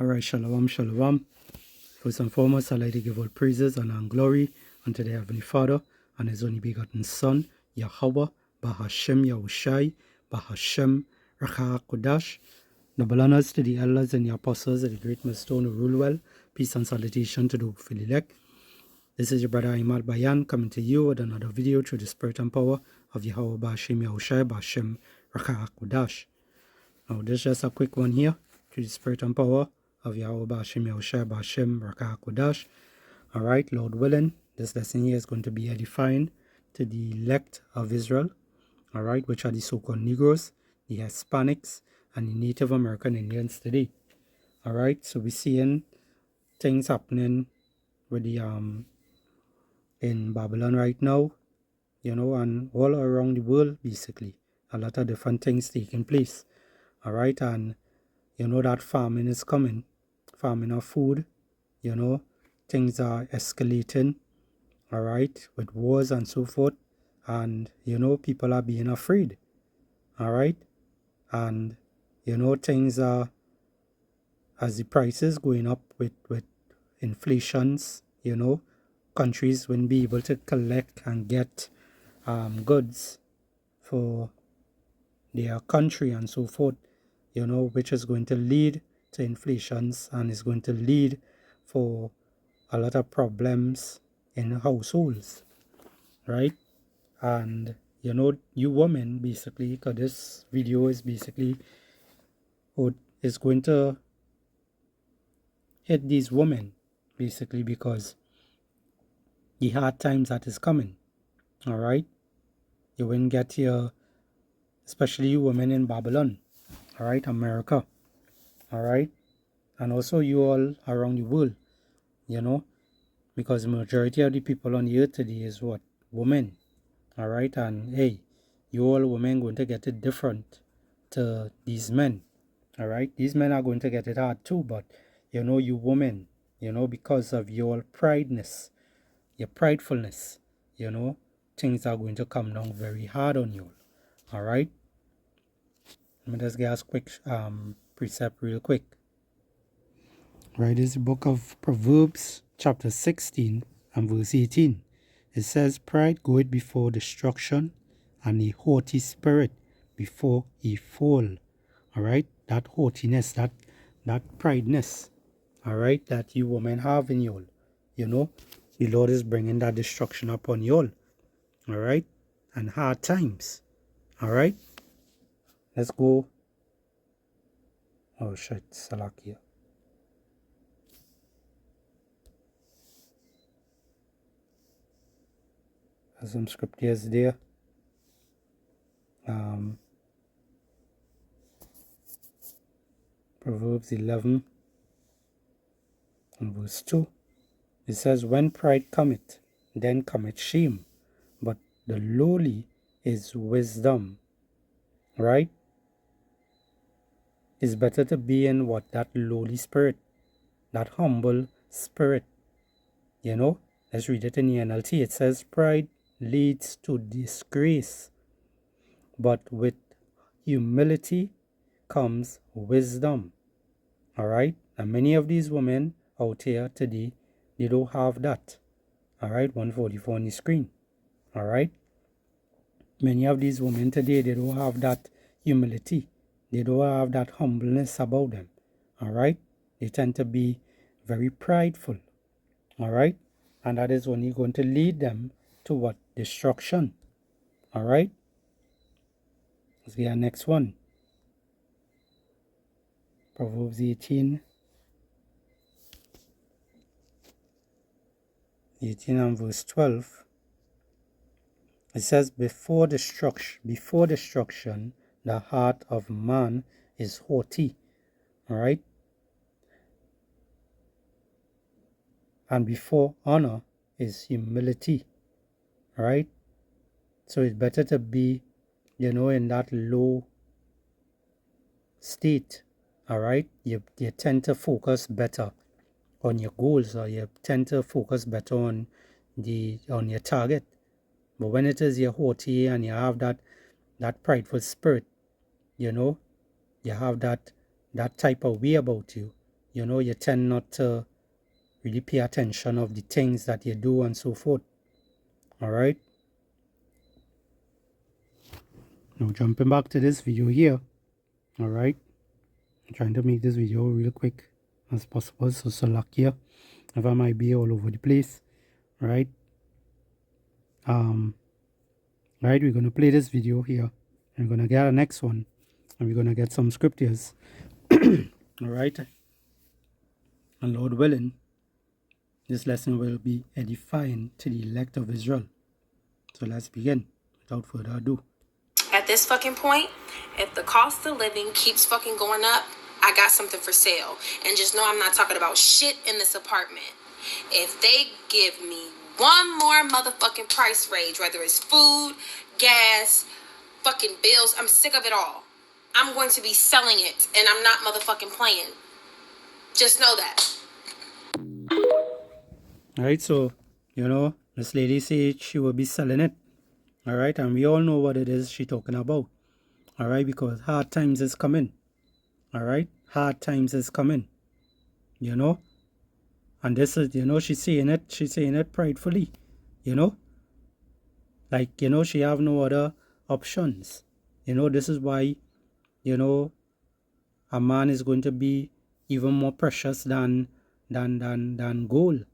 Alright, shalom, shalom. First and foremost, I'd like to give all praises and honor and glory unto the Heavenly Father and His only begotten Son, Yahweh, Bahashem Yahushai, Bahashem Rakha Kodash. Noble honors to the elders and the apostles of the great millstone who rule well. Peace and salutation to the hopeful elect. This is your brother Imad Bayan coming to you with another video through the spirit and power of Yahweh Bahashem Yahushai, Bahashem Rakha Kodash. Now, this is just a quick one here through the spirit and power of Yahweh Ba'ashem Yahushua Ba'ashem Rakah Kodash. Alright, Lord willing, this lesson here is going to be edifying to the elect of Israel, alright, which are the so-called Negroes, the Hispanics, and the Native American Indians today. Alright, so we're seeing things happening with the in Babylon right now, and all around the world basically. A lot of different things taking place. Alright, and that famine is coming, famine of food, things are escalating, alright, with wars and so forth, and, people are being afraid, alright, and, things are, as the prices going up with inflations, countries wouldn't be able to collect and get goods for their country and so forth, which is going to lead to inflations and is going to lead for a lot of problems in households, right? And, you women, basically, because this video is basically is going to hit these women, basically, because the hard times that is coming, all right? You wouldn't get here, especially you women in Babylon, all right, America, all right, and also you all around the world, because the majority of the people on the earth today is what? Women, all right, and hey, you all women going to get it different to these men, all right. These men are going to get it hard too, but you women, because of your prideness, your pridefulness, things are going to come down very hard on you, all right. Let me just get a quick precept real quick. Right, this is the book of Proverbs, chapter 16 and verse 18. It says, pride goeth before destruction, and a haughty spirit before a fall. All right, that haughtiness, that prideness, all right, that you women have in you all, the Lord is bringing that destruction upon you all right, and hard times, all right. Let's go. Oh shit, Salakia. There's some scriptures there. Proverbs 11 and verse 2. It says, when pride cometh, then cometh shame, but the lowly is wisdom. Right? It's better to be in what? That lowly spirit, that humble spirit. Let's read it in the NLT. It says, pride leads to disgrace, but with humility comes wisdom. All right? And many of these women out here today, they don't have that. All right? 144 on the screen. All right? Many of these women today, they don't have that humility. They don't have that humbleness about them. All right? They tend to be very prideful. All right? And that is only going to lead them to what? Destruction. All right? Let's get our next one. Proverbs 18 and verse 12. It says, before destruction, the heart of man is haughty. All right? And before honor is humility. All right? So it's better to be, in that low state. All right? You tend to focus better on your goals, or you tend to focus better on your target. But when it is you're haughty and you have that prideful spirit, you have that type of way about you, you know, you tend not to really pay attention of the things that you do and so forth. All right. Now jumping back to this video here. All right. I'm trying to make this video real quick as possible. So luck here. If I might be all over the place. All right. Right, we're gonna play this video here. And we're gonna get our next one. And we're gonna get some scriptures. All right. And Lord willing, this lesson will be edifying to the elect of Israel. So let's begin without further ado. At this fucking point, if the cost of living keeps fucking going up, I got something for sale. And just know I'm not talking about shit in this apartment. If they give me one more motherfucking price range, whether it's food, gas, fucking bills, I'm sick of it all. I'm going to be selling it, and I'm not motherfucking playing. Just know that. Alright, so, you know, this lady said she will be selling it. Alright, and we all know what it is she talking about. Alright, because hard times is coming. Alright, hard times is coming. You know? And this is, you know, she's saying it pridefully. You know? Like, you know, she have no other options. You know, this is why, you know, a man is going to be even more precious than gold.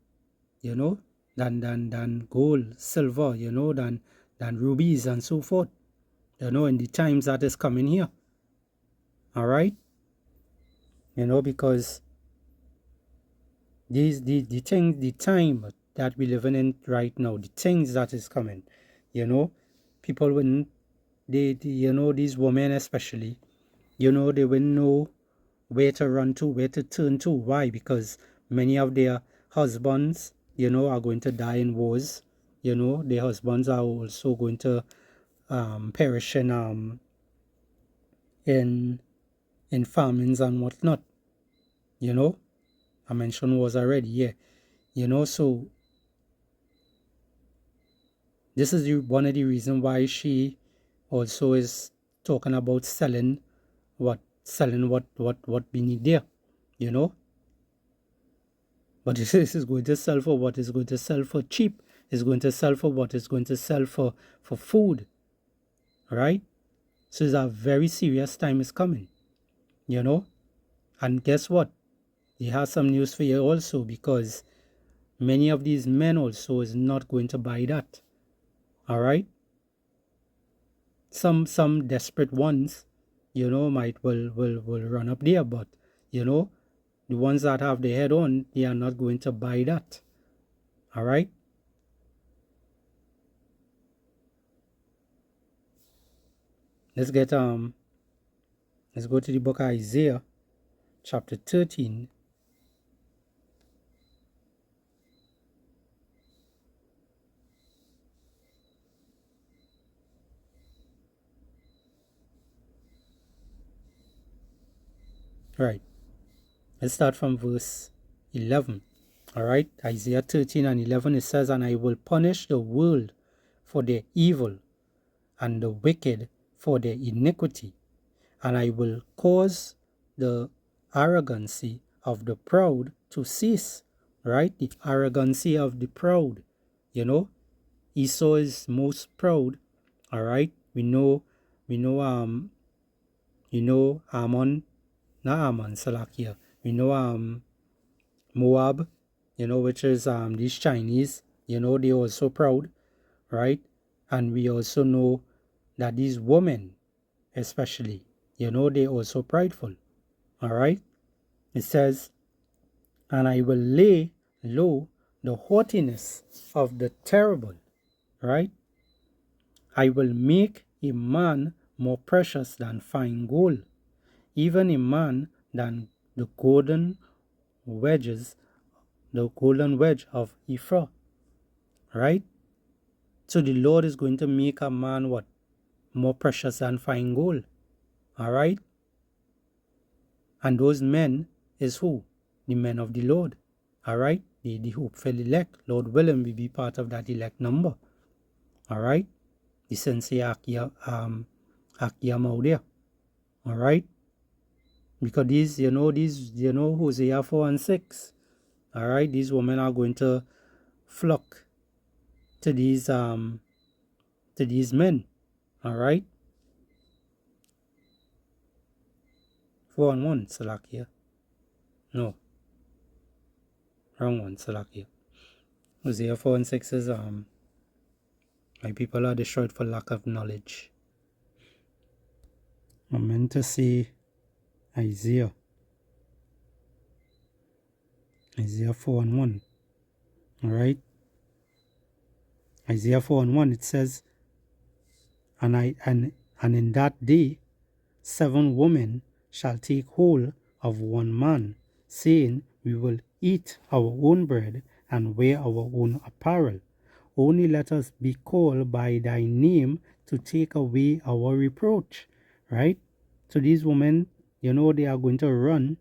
You know, than gold, silver, you know, than rubies and so forth. You know, in the times that is coming here. All right? You know, because the time that we're living in right now, the things that is coming, you know, people wouldn't, you know, these women especially, you know, they wouldn't know where to run to, where to turn to. Why? Because many of their husbands, you know, are going to die in wars. You know, their husbands are also going to perish in famines and whatnot. You know, I mentioned wars already. Yeah, you know, so this is one of the reasons why she also is talking about selling what we need there. You know. But this is going to sell for what is going to sell for cheap. It's going to sell for what is going to sell for food. Right? So it's a very serious time is coming. You know? And guess what? He has some news for you also, because many of these men also is not going to buy that. Alright? Some desperate ones, you know, will run up there, but you know, the ones that have their head on, they are not going to buy that. Alright? Let's go to the book of Isaiah, chapter 13. Right. Let's start from verse 11. Alright, Isaiah 13 and 11, it says, "And I will punish the world for their evil, and the wicked for their iniquity, and I will cause the arrogancy of the proud to cease." Right? The arrogancy of the proud. You know, Esau is most proud. Alright? We know Ammon, not Ammon, Salakia. We know Moab, you know, which is these Chinese, you know, they are so proud, right? And we also know that these women, especially, you know, they are also prideful. All right? It says, "And I will lay low the haughtiness of the terrible," right? "I will make a man more precious than fine gold, even a man than the golden wedges, the golden wedge of Ephah." Right? So the Lord is going to make a man what? More precious than fine gold. Alright? And those men is who? The men of the Lord. Alright? The hopeful elect. Lord willing, we be part of that elect number. Alright? The Sensei Akia Maudia. Alright? Because Hosea 4 and 6. All right, these women are going to flock to these men. All right, 4 and 1, Salakia. No, wrong one, Salakia. Hosea 4 and 6 is my people are destroyed for lack of knowledge. I'm meant to say Isaiah 4 and 1. All right, Isaiah 4 and 1, it says, and in that day 7 women shall take hold of one man, saying, we will eat our own bread and wear our own apparel. Only let us be called by thy name to take away our reproach. Right? So these women, they are going to run,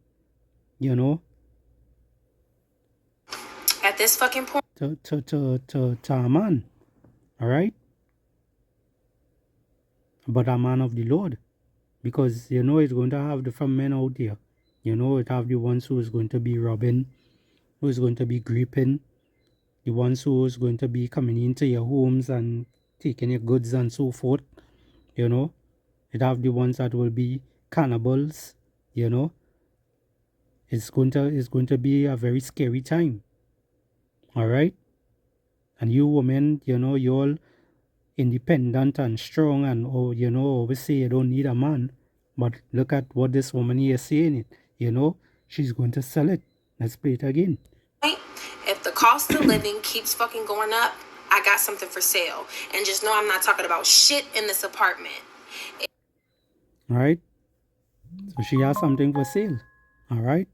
At this fucking point. to a man. All right? But a man of the Lord. Because, it's going to have different men out there. It have the ones who is going to be robbing, who is going to be gripping, the ones who is going to be coming into your homes and taking your goods and so forth. It have the ones that will be cannibals. It's going to be a very scary time. All right? And you women, you're all independent and strong and, always say you don't need a man. But look at what this woman here is saying it. She's going to sell it. Let's play it again. If the cost of living keeps fucking going up, I got something for sale. And just know I'm not talking about shit in this apartment. All right? So she has something for sale. All right?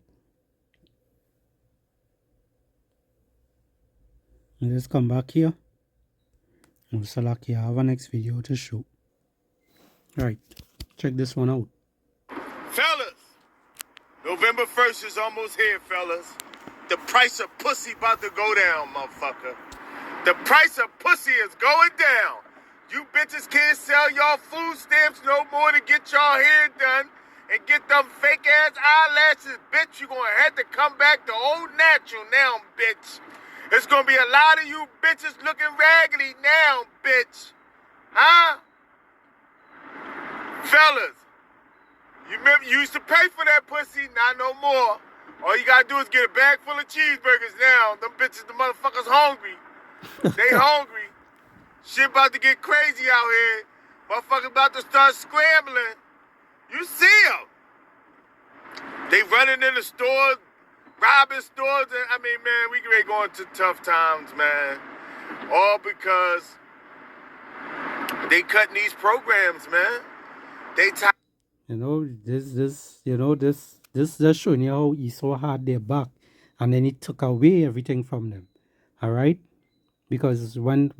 Let's come back here. We'll select here. I have a next video to show. All right. Check this one out. Fellas, November 1st is almost here, fellas. The price of pussy about to go down, motherfucker. The price of pussy is going down. You bitches can't sell y'all food stamps no more to get y'all hair done and get them fake ass eyelashes, bitch. You gonna have to come back to old natural now, bitch. It's gonna be a lot of you bitches looking raggedy now, bitch. Huh? Fellas, you remember you used to pay for that pussy, not no more. All you gotta do is get a bag full of cheeseburgers now. Them bitches, the motherfuckers hungry. They hungry. Shit about to get crazy out here. Motherfuckers about to start scrambling. You see them. They running in the stores, robbing stores. And, I mean, man, we get ready going to tough times, man. All because they cutting these programs, man. They this just showing you how Esau had their back, and then he took away everything from them. All right, because when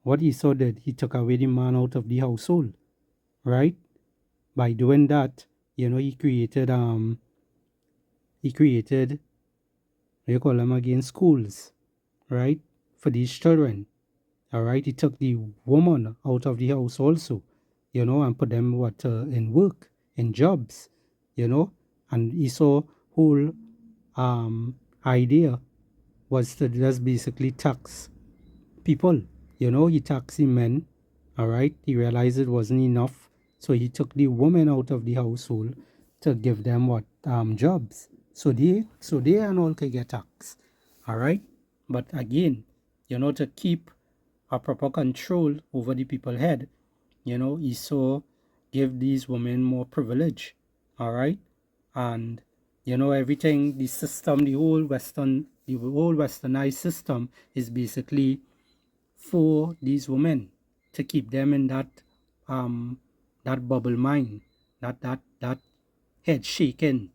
what Esau did, he took away the man out of the household. Right, by doing that, he created what do you call them again, schools, right, for these children. All right, he took the woman out of the house also, and put them in work, in jobs, and Esau's whole idea was to just basically tax people. He taxed the men. All right, he realized it wasn't enough, so he took the women out of the household to give them jobs, so they and all could get taxed. All right, but again, to keep a proper control over the people's head, Esau gave these women more privilege. All right, and everything, the system, the whole westernized system is basically for these women, to keep them in that bubble mind, that head shaking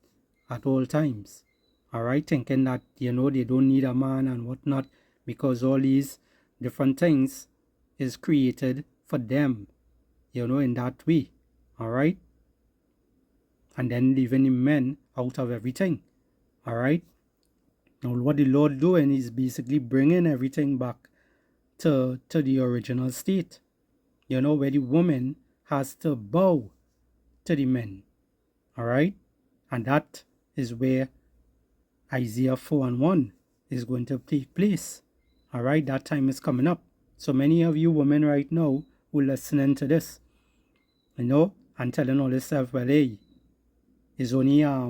at all times. All right, thinking that they don't need a man and whatnot, because all these different things is created for them, in that way. All right, and then leaving the men out of everything. All right, now what the Lord doing is basically bringing everything back to the original state, where the woman has to bow to the men. All right? And that is where Isaiah 4:1 is going to take place. All right? That time is coming up. So many of you women right now who are listening to this, and telling all yourself, well, hey, it's only a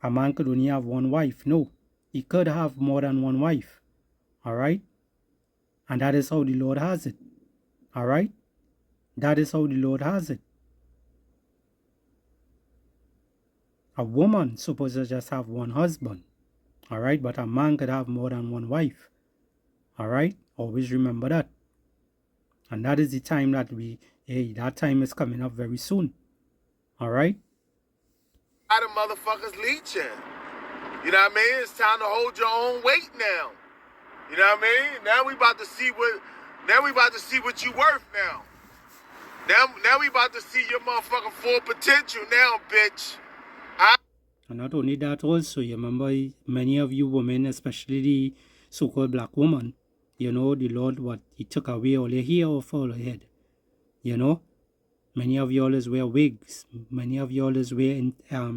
man could only have one wife. No, he could have more than one wife. All right? And that is how the Lord has it. All right? That is how the Lord has it. A woman supposed to just have one husband. All right? But a man could have more than one wife. All right? Always remember that. And that is the time that that time is coming up very soon. All right? A lot of motherfuckers leeching. You know what I mean? It's time to hold your own weight now. You know what I mean? Now we about to see what you worth now. Now we about to see your motherfucking full potential now, bitch. And not only that, also, you remember many of you women, especially the so-called black woman, the Lord, he took away all your hair off all your head. Many of you always wear wigs. Many of you always wear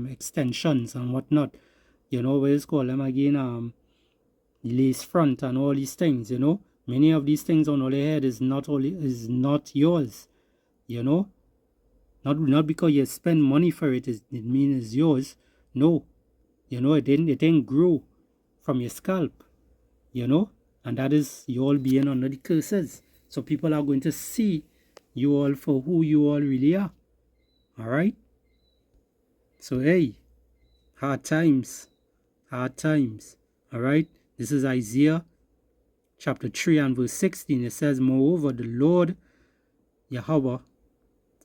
extensions and whatnot. What is called them again? Lace front and all these things. Many of these things on all your head is not yours. Not because you spend money for it. It means it's yours. No. It didn't grow from your scalp. And that is you all being under the curses. So people are going to see you all for who you all really are. All right? So, hey, hard times. All right? This is Isaiah chapter 3 and verse 16. It says, moreover, the Lord Yahweh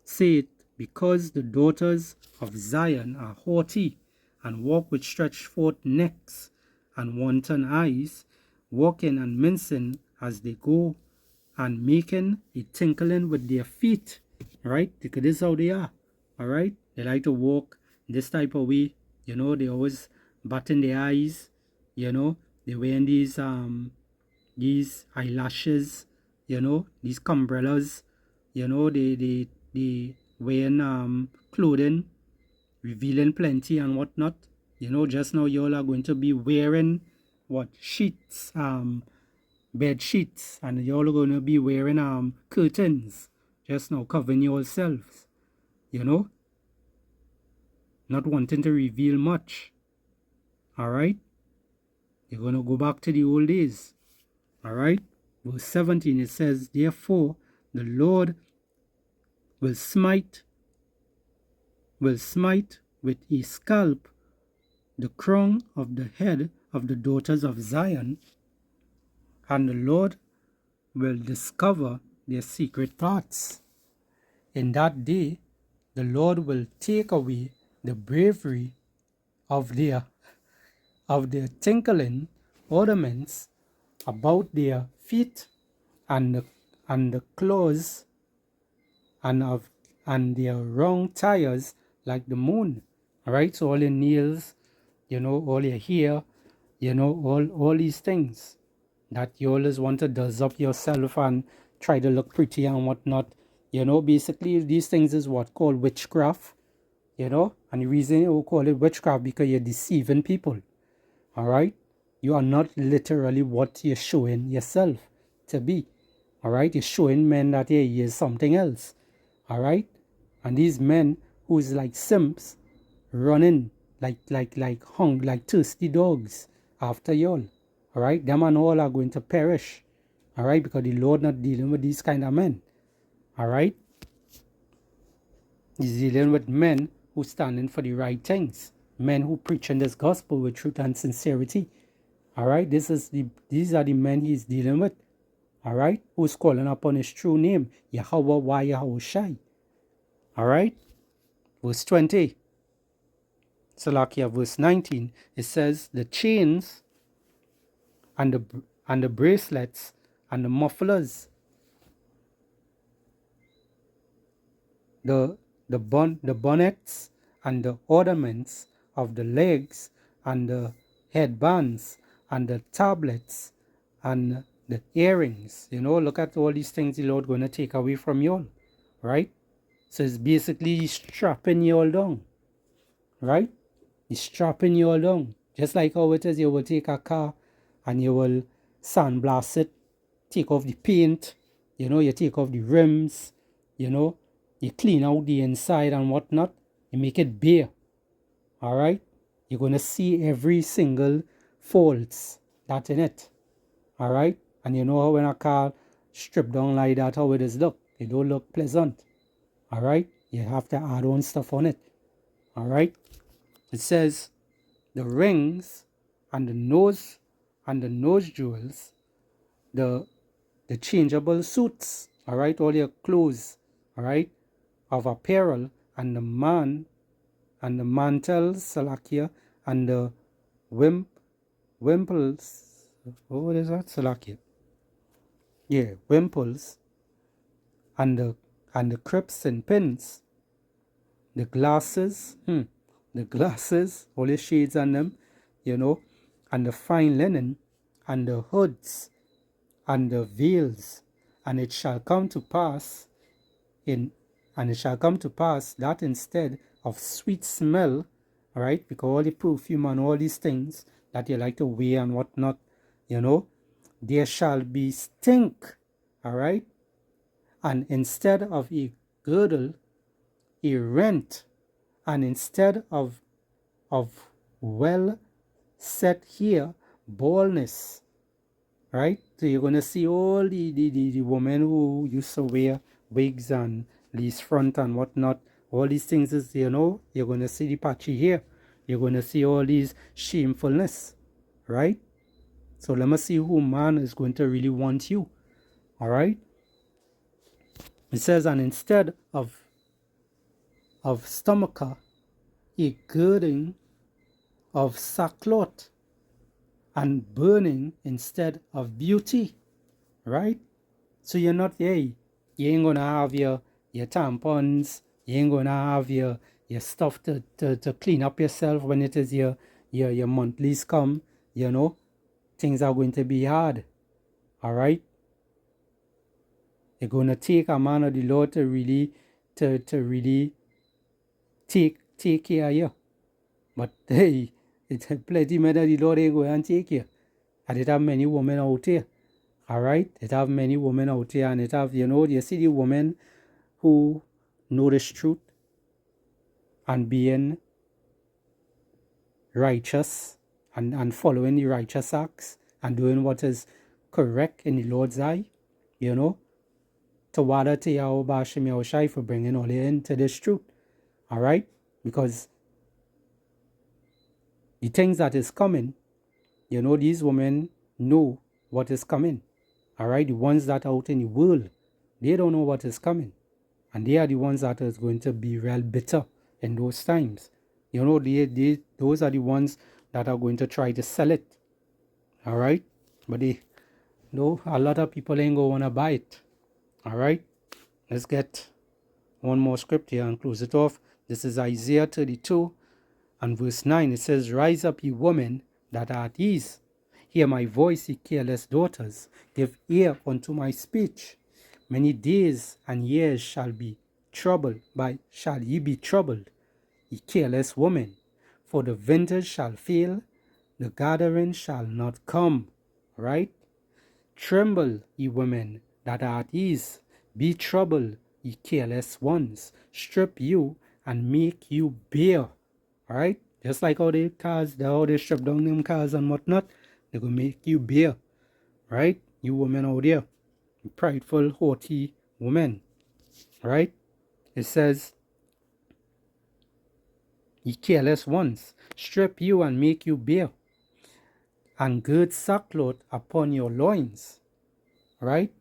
saith, because the daughters of Zion are haughty, and walk with stretched forth necks and wanton eyes, walking and mincing as they go, and making a tinkling with their feet. Right? Because this is how they are. All right? They like to walk this type of way. They always batting their eyes. They wearing these eyelashes. These umbrellas. They wearing clothing, revealing plenty and whatnot. Just now you all are going to be wearing sheets, bed sheets, and you all are going to be wearing curtains. Just now covering yourselves. Not wanting to reveal much. All right? You're going to go back to the old days. All right? Verse 17, it says, therefore, the Lord will smite with a scalp the crown of the head of the daughters of Zion, and the Lord will discover their secret parts. In that day, the Lord will take away the bravery of their tinkling ornaments about their feet, and the claws, and their wrong tires like the moon. All right, so all your nails, all your hair, all these things that you always want to does up yourself and try to look pretty and whatnot. Basically these things is what called witchcraft. And the reason you call it witchcraft because you're deceiving people. All right, you are not literally what you're showing yourself to be. All right, you're showing men that he is something else. All right, and these men who's like simps running like thirsty dogs after y'all. All right, them and all are going to perish. All right, because the Lord not dealing with these kind of men. All right, he's dealing with men who standing for the right things, men who preaching this gospel with truth and sincerity. All right, these are the men he's dealing with. All right, who's calling upon his true name, Yahweh Yahushai. All right, verse 20. Salakia, verse 19. It says the chains and the bracelets and the mufflers, the bonnets and the ornaments of the legs and the headbands and the tablets and the earrings. Look at all these things the Lord going to take away from you all. Right? So it's basically strapping you all down. right? It's strapping you all down. Just like how it is, you will take a car and you will sandblast it, take off the paint, you take off the rims, you clean out the inside and whatnot, you make it bare, all right? You're going to see every single faults that in it, all right? And you know how when a car stripped down like that, how it is look. It don't look pleasant, all right? You have to add on stuff on it, all right? It says the rings and the nose jewels, the changeable suits, all right, all your clothes, all right, of apparel, and the mantles, Salakia, and the wimples, what is that, Salakia? Yeah, wimples, and the crips and pins, the glasses, all the shades on them, and the fine linen, and the hoods, and the veils, and it shall come to pass that instead of sweet smell, all right, because all the perfume and all these things that you like to wear and whatnot, there shall be stink, all right, and instead of a girdle, a rent, and instead of well set here, baldness, right? So you're going to see all the women who used to wear wigs and lace front and whatnot. All these things is, you're going to see the patchy hair. You're going to see all these shamefulness, right? So let me see who man is going to really want you, all right? It says, and instead of stomacher, a girding of sackcloth, and burning instead of beauty, right? So you're not, you ain't gonna have your tampons, you ain't gonna have your stuff to clean up yourself when it is your monthlies come, things are going to be hard, all right? You're gonna take a man of the Lord to really take care of you. But hey, it's plenty men of the Lord ain't going to take you. And it have many women out here. All right? It have many women out here. And it have, you see the women who know this truth and being righteous and following the righteous acts and doing what is correct in the Lord's eye, Tawada to Yahweh Bashim Yahushai for bringing all into this truth. All right? Because the things that is coming, these women know what is coming. All right? The ones that are out in the world, they don't know what is coming. And they are the ones that is going to be real bitter in those times. Those are the ones that are going to try to sell it. All right? But a lot of people ain't going to want to buy it. All right? Let's get one more script here and close it off. This is Isaiah 32 and verse 9. It says, rise up, ye women that are at ease. Hear my voice, ye careless daughters. Give ear unto my speech. Many days and years shall ye be troubled, ye careless women. For the vintage shall fail, the gathering shall not come. Right? Tremble, ye women that are at ease. Be troubled, ye careless ones. Strip you and make you bare. Alright? Just like how they strip down them cars and whatnot, they're going to make you bare. Right? You women out there. Prideful, haughty women. Right? It says, ye careless ones, strip you and make you bare, and gird sackcloth upon your loins. Right?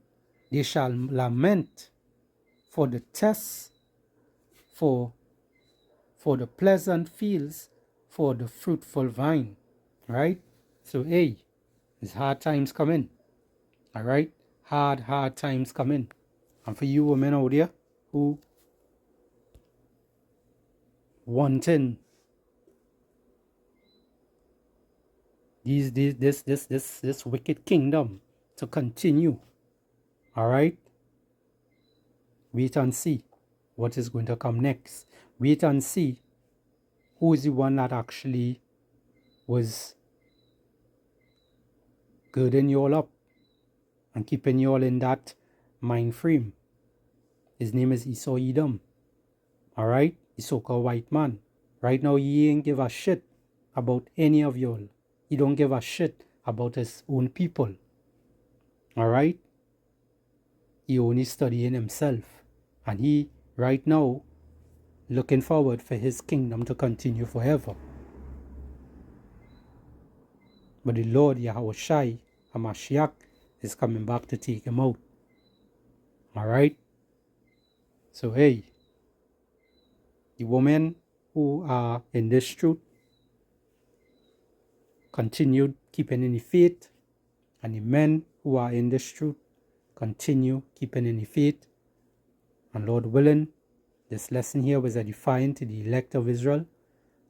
They shall lament for the test, for the pleasant fields, for the fruitful vine. Right? So, hey, it's hard times coming. All right? Hard times coming. And for you women out there who wanting this wicked kingdom to continue, all right? Wait and see what is going to come next. Wait and see who is the one that actually was girding you all up and keeping you all in that mind frame. His name is Esau Edom. Alright? The so-called white man. Right now, he ain't give a shit about any of y'all. He don't give a shit about his own people. Alright? He only studying himself. And he, right now, looking forward for his kingdom to continue forever. But the Lord Yahushai HaMashiach is coming back to take him out. Alright? So hey, the women who are in this truth continued keeping in the faith, and the men who are in this truth continue keeping in the faith. And Lord willing, this lesson here was edifying to the elect of Israel.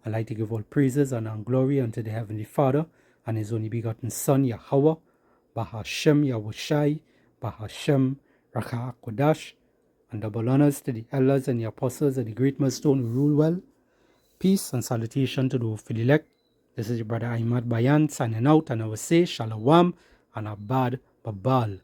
I'd like to give all praises and glory unto the Heavenly Father and His only begotten Son, Yahweh, Bahashem Yahushai, Bahashem Rakha Kodash, and double honors to the elders and the apostles of the great millstone who rule well. Peace and salutation to the elect. This is your brother Ahmad Bayan signing out, and I will say Shalom and Abad Babal.